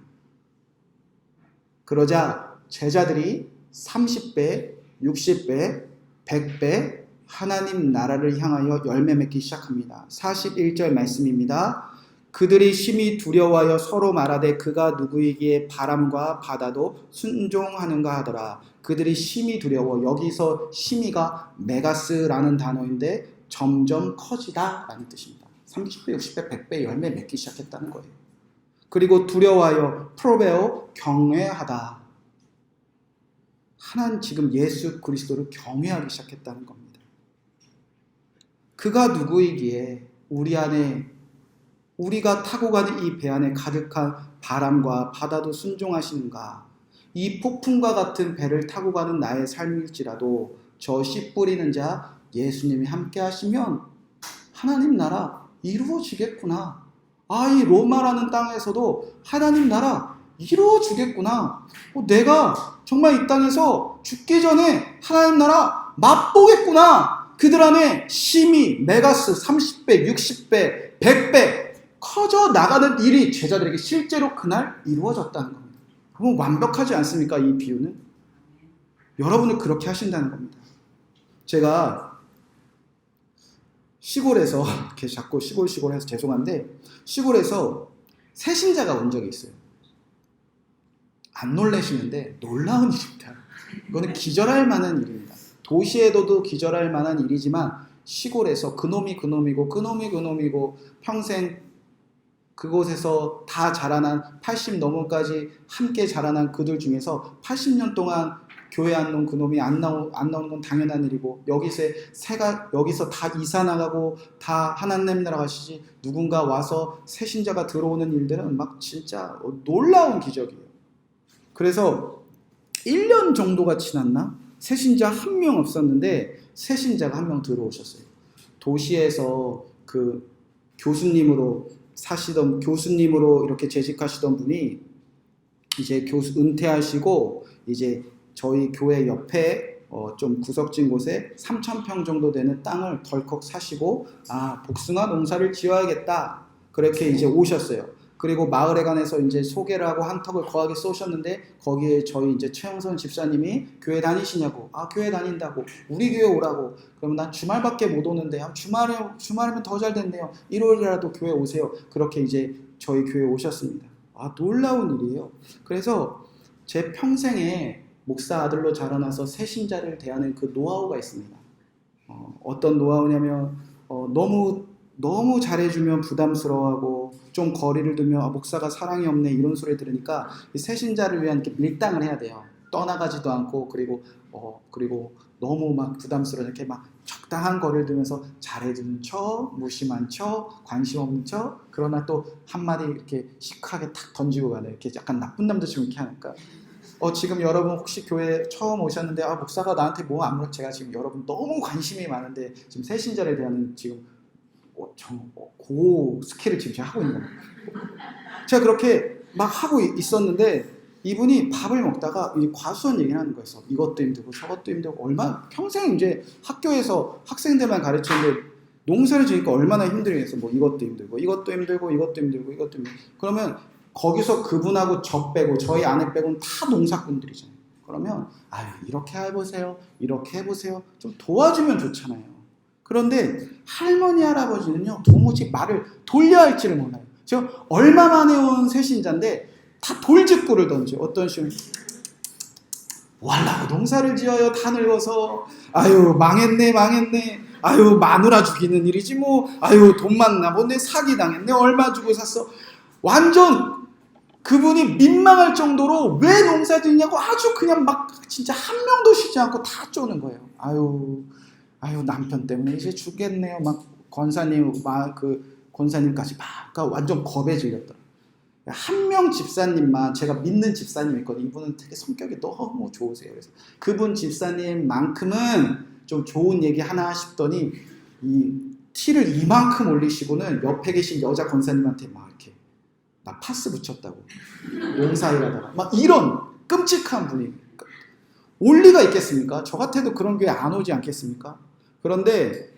그러자 제자들이 30배, 60배, 100배 하나님 나라를 향하여 열매 맺기 시작합니다. 41절 말씀입니다. 그들이 심히 두려워하여 서로 말하되 그가 누구이기에 바람과 바다도 순종하는가 하더라. 그들이 심히 두려워, 여기서 심히가 메가스라는 단어인데 점점 커지다 라는 뜻입니다. 30배, 60배, 100배 열매 맺기 시작했다는 거예요. 그리고 두려워하여 프로베오 경외하다. 하나님 지금 예수 그리스도를 경외하기 시작했다는 겁니다. 그가 누구이기에 우리 안에, 우리가 타고 가는 이 배 안에 가득한 바람과 바다도 순종하시는가? 이 폭풍과 같은 배를 타고 가는 나의 삶일지라도 저 씨 뿌리는 자 예수님이 함께 하시면 하나님 나라 이루어지겠구나. 이 로마라는 땅에서도 하나님 나라 이루어지겠구나. 내가 정말 이 땅에서 죽기 전에 하나님 나라 맛보겠구나. 그들 안에 심히 메가스 30배, 60배, 100배 커져 나가는 일이 제자들에게 실제로 그날 이루어졌다는 겁니다. 그럼 완벽하지 않습니까? 이 비유는? 여러분을 그렇게 하신다는 겁니다. 제가 시골에서 이렇게 자꾸 시골해서 죄송한데 시골에서 새신자가 온 적이 있어요. 안 놀라시는데 놀라운 일입니다. 이거는 기절할 만한 일입니다. 도시에도 기절할 만한 일이지만 시골에서 그놈이 그놈이고 평생 그곳에서 다 자라난 80 넘어까지 함께 자라난 그들 중에서 80년 동안 교회 안 나온 그놈이 안 나오는 건 당연한 일이고 여기서 다 이사 나가고 다 하나님 나라 가시지 누군가 와서 새신자가 들어오는 일들은 막 진짜 놀라운 기적이에요. 그래서 1년 정도가 지났나? 새신자 한 명 없었는데 새신자가 한 명 들어오셨어요. 도시에서 그 교수님으로 이렇게 재직하시던 분이 이제 은퇴하시고 이제 저희 교회 옆에 좀 구석진 곳에 3,000평 정도 되는 땅을 덜컥 사시고 복숭아 농사를 지어야겠다 그렇게 이제 오셨어요. 그리고 마을에 관해서 이제 소개를 하고 한턱을 거하게 쏘셨는데 거기에 저희 이제 최영선 집사님이 교회 다니시냐고 교회 다닌다고 우리 교회 오라고 그러면 난 주말밖에 못 오는데 주말이면 더 잘 된대요. 일요일이라도 교회 오세요. 그렇게 이제 저희 교회 오셨습니다. 놀라운 일이에요. 그래서 제 평생에 목사 아들로 자라나서 새신자를 대하는 그 노하우가 있습니다. 어떤 노하우냐면 너무 잘해주면 부담스러워하고 좀 거리를 두면 목사가 사랑이 없네 이런 소리 들으니까 새신자를 위한 이렇게 밀당을 해야 돼요. 떠나가지도 않고 그리고 너무 막 부담스러워 이렇게 막 적당한 거리를 두면서 잘해주는 척, 무심한 척, 관심 없는 척 그러나 또 한마디 이렇게 시크하게 탁 던지고 가네. 이렇게 약간 나쁜 남자처럼 이렇게 하니까 지금 여러분 혹시 교회 처음 오셨는데 목사가 나한테 뭐 안 물어 제가 지금 여러분 너무 관심이 많은데 지금 새신자를 대하는 지금 고 스킬을 지금 제가 하고 있는 겁니다. 제가 그렇게 막 하고 있었는데 이분이 밥을 먹다가 과수원 얘기를 하는 거였어. 이것도 힘들고 저것도 힘들고 평생 이제 학교에서 학생들만 가르치는데 농사를 지으니까 얼마나 힘들겠어. 뭐 이것도 힘들고 그러면 거기서 그분하고 저 빼고 저희 아내 빼고는 다 농사꾼들이잖아요. 그러면 이렇게 해보세요. 이렇게 해보세요. 좀 도와주면 좋잖아요. 그런데 할머니 할아버지는요 도무지 말을 돌려야 할지를 몰라요. 제가 얼마 만에 온 새신자인데 다 돌직구를 던져요. 어떤 식으로 뭐 하려고 농사를 지어요. 다 늙어서 망했네 마누라 죽이는 일이지 뭐 돈 많나 본데 사기당했네 얼마 주고 샀어. 완전 그분이 민망할 정도로 왜 농사 짓냐고 아주 그냥 막 진짜 한 명도 쉬지 않고 다 쪼는 거예요. 남편 때문에 이제 죽겠네요. 막 권사님까지 막 완전 겁에 질렸더라고요. 한 명 집사님만 제가 믿는 집사님이 있거든요. 이분은 되게 성격이 너무 좋으세요. 그래서 그분 집사님만큼은 좀 좋은 얘기 하나 싶더니 이 티를 이만큼 올리시고는 옆에 계신 여자 권사님한테 막 이렇게 나 파스 붙였다고 농사일하다가 막 이런 끔찍한 분위기. 올 리가 있겠습니까? 저 같아도 그런 교회 안 오지 않겠습니까? 그런데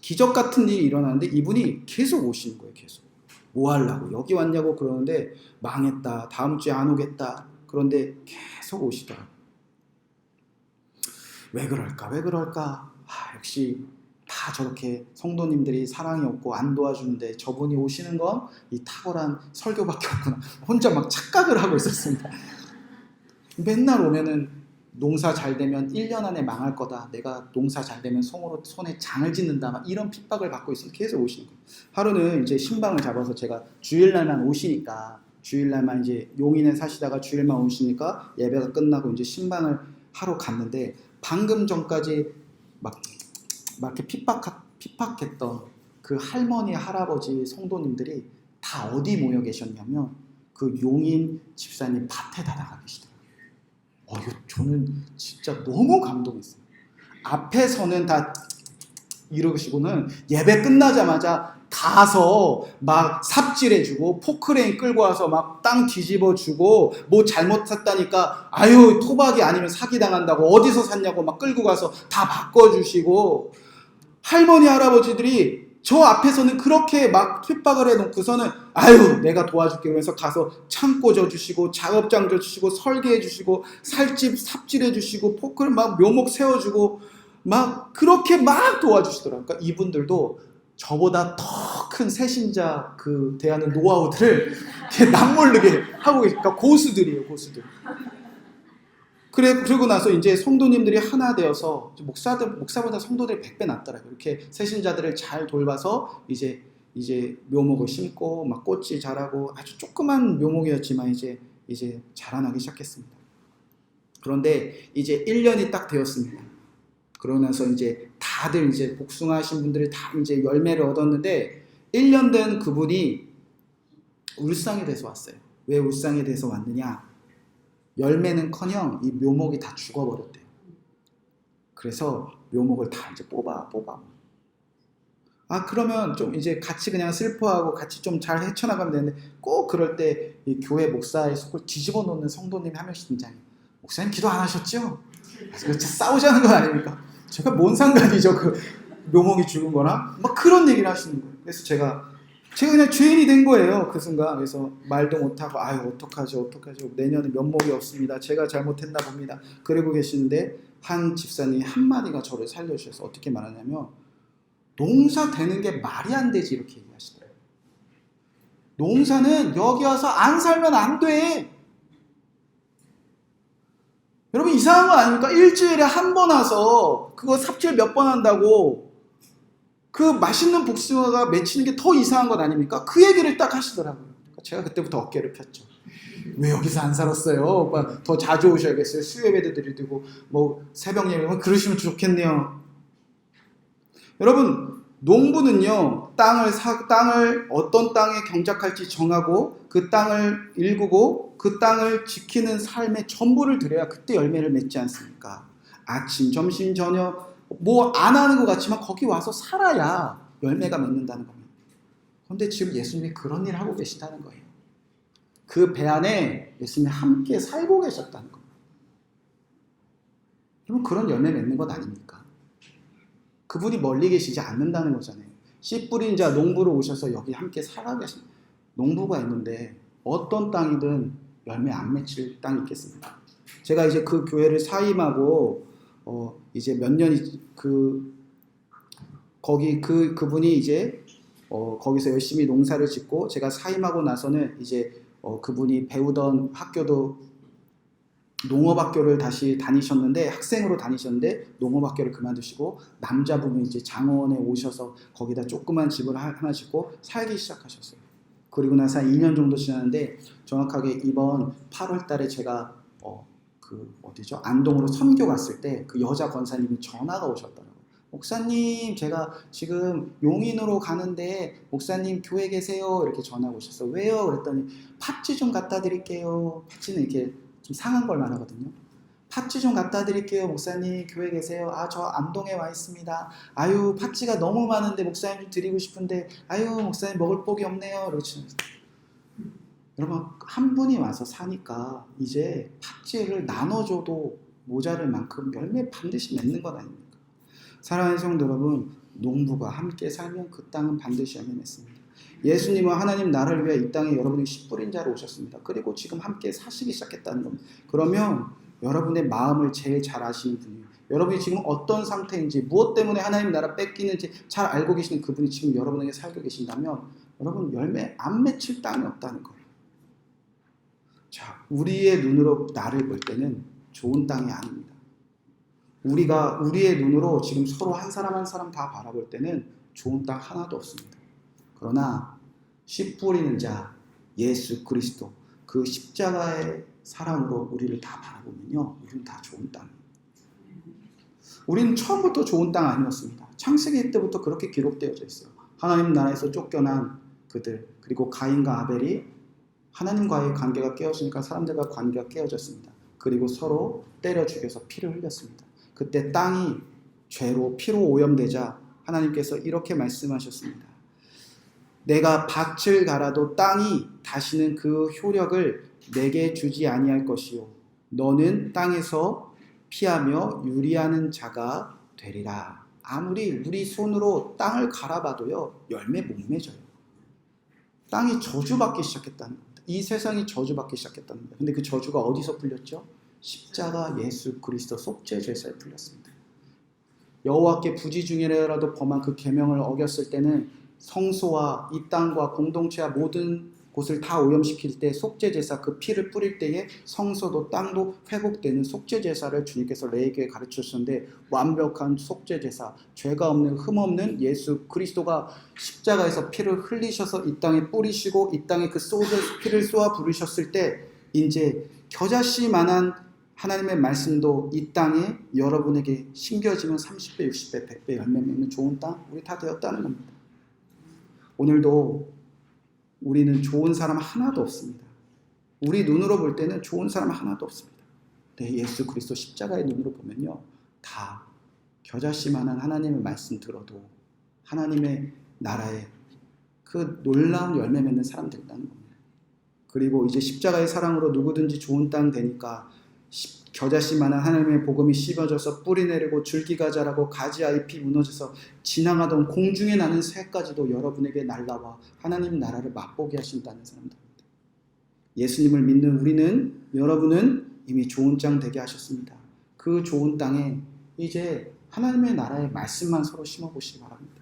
기적 같은 일이 일어나는데 이분이 계속 오시는 거예요. 계속 뭐 하려고 여기 왔냐고 그러는데 망했다 다음 주에 안 오겠다 그런데 계속 오시더라고요. 왜 그럴까? 역시 다 저렇게 성도님들이 사랑이 없고 안 도와주는데 저분이 오시는 건 이 탁월한 설교밖에 없구나 혼자 막 착각을 하고 있었습니다. 맨날 오면은 농사 잘 되면 1년 안에 망할 거다. 내가 농사 잘 되면 손에 장을 짓는다. 막 이런 핍박을 받고 있으면 계속 오시는 거예요. 하루는 이제 신방을 잡아서 제가 주일날만 오시니까 주일날만 이제 용인에 사시다가 주일만 오시니까 예배가 끝나고 이제 신방을 하러 갔는데 방금 전까지 막 이렇게 핍박했던 그 할머니 할아버지 성도님들이 다 어디 모여 계셨냐면 그 용인 집사님 밭에다 나가 계시더라고요. 저는 진짜 너무 감동했어요. 앞에서는 다 이러시고는 예배 끝나자마자 가서 막 삽질해주고 포크레인 끌고 와서 막 땅 뒤집어주고 뭐 잘못했다니까 토박이 아니면 사기당한다고 어디서 샀냐고 막 끌고 가서 다 바꿔주시고 할머니 할아버지들이 저 앞에서는 그렇게 막 핍박을 해놓고서는 내가 도와줄게 그러면서 가서 창 꽂아주시고 작업장 줘주시고 설계해주시고 삽질해주시고 포크를 막 묘목 세워주고 막 그렇게 막 도와주시더라고요. 그러니까 이분들도 저보다 더 큰 새신자 그 대하는 노하우들을 이렇게 남모르게 하고 계시니까 고수들이에요, 고수들. 그러고 나서 이제 성도님들이 하나 되어서 목사보다 성도들이 100배 낫더라고요. 이렇게 새신자들을 잘 돌봐서 이제 묘목을 심고 막 꽃이 자라고 아주 조그만 묘목이었지만 이제 자라나기 시작했습니다. 그런데 이제 1년이 딱 되었습니다. 그러고 나서 이제 다들 이제 복숭아하신 분들이 다 이제 열매를 얻었는데 1년 된 그분이 울상에 대해서 왔어요. 왜 울상에 대해서 왔느냐? 열매는커녕 이 묘목이 다 죽어버렸대요. 그래서 묘목을 다 이제 뽑아. 그러면 좀 이제 같이 그냥 슬퍼하고 같이 좀 잘 헤쳐나가면 되는데 꼭 그럴 때 이 교회 목사의 속을 뒤집어 놓는 성도님이 한 명씩 등장해요. 목사님 기도 안 하셨죠? 그래서 싸우자는 거 아닙니까? 제가 뭔 상관이죠? 그 묘목이 죽은 거랑 막 그런 얘기를 하시는 거예요. 그래서 제가 그냥 죄인이 된 거예요. 그 순간. 그래서 말도 못하고 어떡하죠? 내년에 면목이 없습니다. 제가 잘못했나 봅니다. 그러고 계시는데 한 집사님이 한마디가 저를 살려주셔서 어떻게 말하냐면 농사 되는 게 말이 안 되지 이렇게 얘기하시더라고요. 농사는 여기 와서 안 살면 안 돼. 여러분 이상한 거 아닙니까? 일주일에 한 번 와서 그거 삽질 몇 번 한다고 그 맛있는 복숭아가 맺히는 게 더 이상한 것 아닙니까? 그 얘기를 딱 하시더라고요. 제가 그때부터 어깨를 폈죠. 왜 여기서 안 살았어요? 오빠 더 자주 오셔야겠어요. 수요 예배도 드리고 뭐 새벽 예배 그러시면 좋겠네요. 여러분 농부는요 땅을 어떤 땅에 경작할지 정하고 그 땅을 일구고 그 땅을 지키는 삶의 전부를 들여야 그때 열매를 맺지 않습니까? 아침, 점심, 저녁 뭐 안 하는 것 같지만 거기 와서 살아야 열매가 맺는다는 겁니다. 그런데 지금 예수님이 그런 일을 하고 계시다는 거예요. 그 배 안에 예수님이 함께 살고 계셨다는 겁니다. 여러분 그런 열매 맺는 것 아닙니까? 그분이 멀리 계시지 않는다는 거잖아요. 씨 뿌린 자 농부로 오셔서 여기 함께 살아 계신 농부가 있는데 어떤 땅이든 열매 안 맺힐 땅이 있겠습니까? 제가 이제 그 교회를 사임하고 이제 몇 년이 그분이 이제 거기서 열심히 농사를 짓고 제가 사임하고 나서는 이제 그분이 배우던 학교도 농업학교를 다시 다니셨는데 학생으로 다니셨는데 농업학교를 그만두시고 남자분이 이제 장원에 오셔서 거기다 조그만 집을 하나 짓고 살기 시작하셨어요. 그리고 나서 2년 정도 지났는데 정확하게 이번 8월 달에 제가 안동으로 선교 갔을 때 그 여자 권사님이 전화가 오셨더라고요. 목사님 제가 지금 용인으로 가는데 목사님 교회 계세요? 이렇게 전화가 오셨어요. 왜요? 그랬더니 팥쥐 좀 갖다 드릴게요. 팥쥐는 이렇게 좀 상한 걸 말하거든요. 팥쥐 좀 갖다 드릴게요. 목사님 교회 계세요? 저 안동에 와 있습니다. 팥쥐가 너무 많은데 목사님 좀 드리고 싶은데 목사님 먹을 복이 없네요. 이렇게 여러분 한 분이 와서 사니까 이제 팥쥐를 나눠줘도 모자랄 만큼 열매 반드시 맺는 것 아닙니까? 사랑하는 성도 여러분, 농부가 함께 살면 그 땅은 반드시 열매 맺습니다. 예수님은 하나님 나라를 위해 이 땅에 여러분이 씨 뿌린 자로 오셨습니다. 그리고 지금 함께 사시기 시작했다는 겁니다. 그러면 여러분의 마음을 제일 잘 아시는 분이에요. 여러분이 지금 어떤 상태인지 무엇 때문에 하나님 나라 뺏기는지 잘 알고 계시는 그분이 지금 여러분에게 살고 계신다면 여러분 열매 안 맺힐 땅이 없다는 거예요. 자, 우리의 눈으로 나를 볼 때는 좋은 땅이 아닙니다. 우리가 우리의 눈으로 지금 서로 한 사람 한 사람 다 바라볼 때는 좋은 땅 하나도 없습니다. 그러나 씨 뿌리는 자 예수 그리스도 그 십자가의 사랑으로 우리를 다 바라보면요 우리는 다 좋은 땅입니다. 우리는 처음부터 좋은 땅 아니었습니다. 창세기 때부터 그렇게 기록되어져 있어요. 하나님 나라에서 쫓겨난 그들 그리고 가인과 아벨이 하나님과의 관계가 깨어지니까 사람들과 관계가 깨어졌습니다. 그리고 서로 때려 죽여서 피를 흘렸습니다. 그때 땅이 죄로 피로 오염되자 하나님께서 이렇게 말씀하셨습니다. 내가 밭을 갈아도 땅이 다시는 그 효력을 내게 주지 아니할 것이요 너는 땅에서 피하며 유리하는 자가 되리라. 아무리 우리 손으로 땅을 갈아봐도요 열매 못 맺어요. 땅이 저주받기 시작했다는 겁니다. 이 세상이 저주받기 시작했다는 겁니다. 근데 그 저주가 어디서 풀렸죠? 십자가 예수 그리스도 속죄 제사에 풀렸습니다. 여호와께 부지 중이라도 범한 그 계명을 어겼을 때는 성소와 이 땅과 공동체와 모든 곳을 다 오염시킬 때 속죄제사 그 피를 뿌릴 때에 성소도 땅도 회복되는 속죄제사를 주님께서 레위기에 가르치셨는데 완벽한 속죄제사, 죄가 없는 흠 없는 예수 그리스도가 십자가에서 피를 흘리셔서 이 땅에 뿌리시고 이 땅에 그 피를 쏘아 부르셨을 때 이제 겨자씨만한 하나님의 말씀도 이 땅에 여러분에게 심겨지면 30배, 60배, 100배 열매 맺는 좋은 땅 우리 다 되었다는 겁니다. 오늘도 우리는 좋은 사람 하나도 없습니다. 우리 눈으로 볼 때는 좋은 사람 하나도 없습니다. 네, 예수 그리스도 십자가의 눈으로 보면요, 다 겨자씨만한 하나님의 말씀 들어도 하나님의 나라에 그 놀라운 열매 맺는 사람들이라는 겁니다. 그리고 이제 십자가의 사랑으로 누구든지 좋은 땅 되니까 겨자씨만한 하나님의 복음이 씹어져서 뿌리 내리고 줄기가 자라고 가지와 잎이 무너져서 지나가던 공중에 나는 새까지도 여러분에게 날라와 하나님 나라를 맛보게 하신다는 사람들입니다. 예수님을 믿는 우리는, 여러분은 이미 좋은 땅 되게 하셨습니다. 그 좋은 땅에 이제 하나님의 나라의 말씀만 서로 심어보시기 바랍니다.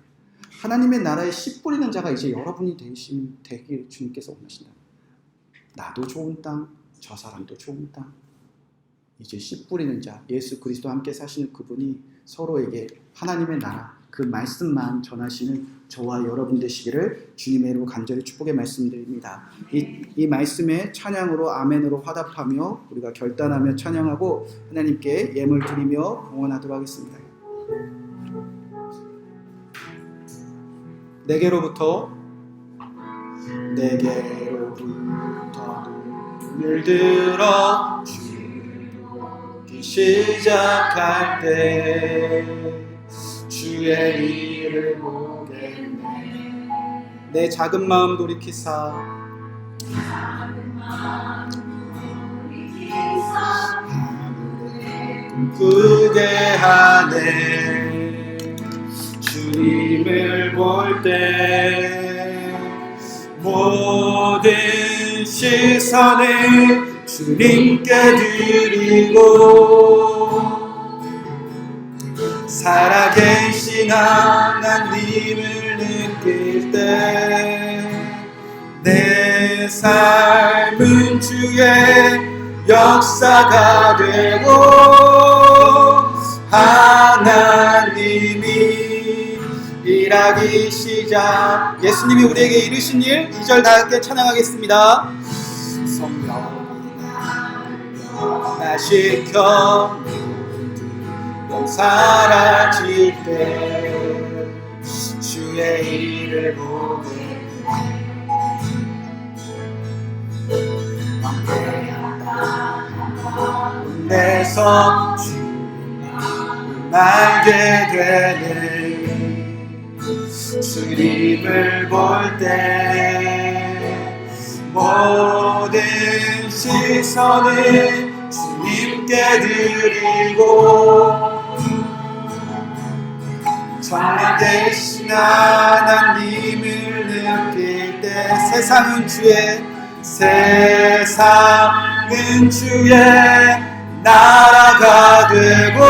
하나님의 나라에 씨 뿌리는 자가 이제 여러분이 되길 주님께서 원하신다. 나도 좋은 땅, 저 사람도 좋은 땅. 이제 씨 뿌리는 자, 예수 그리스도와 함께 사시는 그분이 서로에게 하나님의 나라, 그 말씀만 전하시는 저와 여러분 되시기를 주님의 이름으로 간절히 축복의 말씀드립니다. 이 말씀에 찬양으로 아멘으로 화답하며 우리가 결단하며 찬양하고 하나님께 예물 드리며 봉헌하도록 하겠습니다. 내게로부터 눈을 들어 시작할 때 주의 일을 보겠네. 내 작은 마음 돌이키사 하늘을 꿈꾸게 하네. 주님을 볼 때 모든 시선을 주님께 드리고 살아계신 하나님을 느낄 때 내 삶은 주의 역사가 되고 하나님이 일하기 시작. 예수님이 우리에게 이루신 일 2절 다 함께 찬양하겠습니다. 나 시켜 사라질 때 주의 일을 보게 내서 주님을 알게 되네. 주님을 볼 때 모든 시선을 주님께 드리고 정말 되신 하나님을 느낄 때 세상은 주의 나라가 되고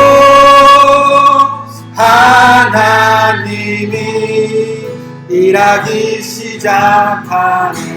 하나님이 일하기 시작하네.